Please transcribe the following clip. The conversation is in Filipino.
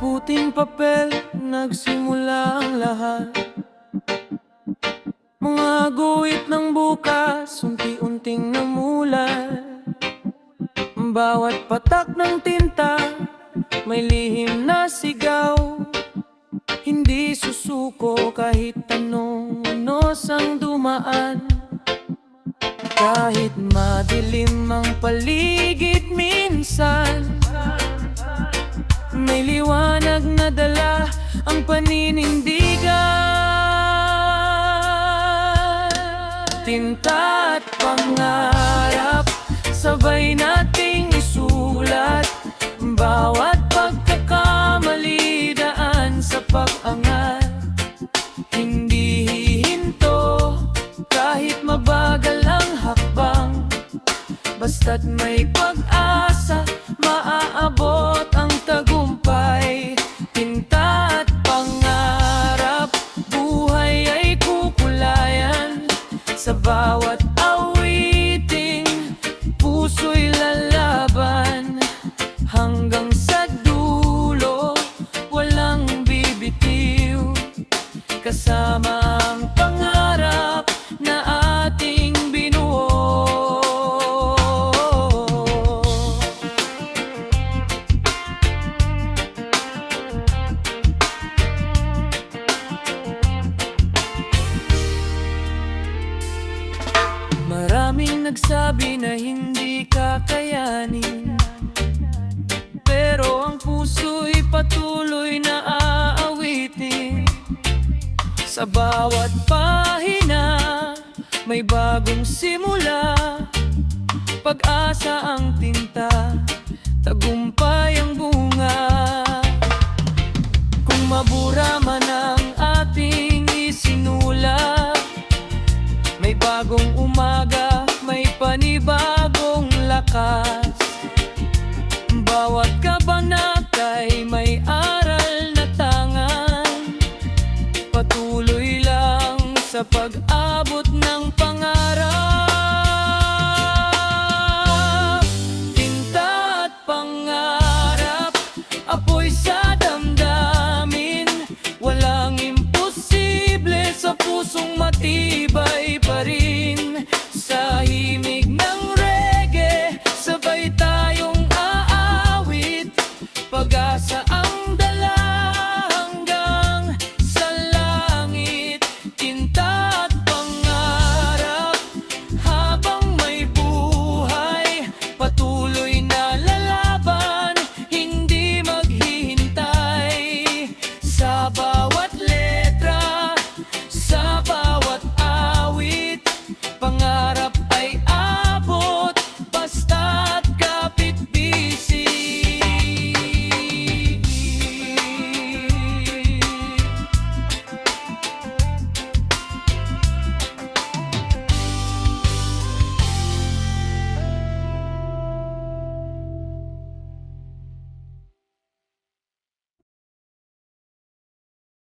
puting papel, nagsimula ang lahat. Mga guhit ng bukas, unti-unting namulat. Bawat patak ng tinta, may lihim na sigaw. Hindi susuko kahit anong unos ang dumaan. Kahit madilim ang paligid minsan, may liwanag na dala ang paninindigan. Tinta at pangarap, sabay nating isulat. Bawat pagkakamali, daan sa pag-angat. Hindi hihinto kahit mabagal ang hakbang. Basta't may pag-asa, maaabot ang tagumpay. Tinta at pangarap, buhay ay kukulayan. Sa bawat awiting, puso'y lalaban. Hanggang sa dulo, walang bibitiw. Kasama ang pangarap na ating binuo. Maraming nagsabi na hindi kakayanin, pero ang puso'y patuloy na aawitin. Sa bawat pahina, may bagong simula. Pag-asa ang tinta, tagumpay ang bunga. Kung mabura man ang ating isinulat, may bagong umaga, may panibagong lakas. Bawat kabanata'y may aral na tangan. Patuloy lang sa pag-abot ng pangarap. Tinta at pangarap, apoy sa damdamin. Walang imposible sa pusong matibay pa rin.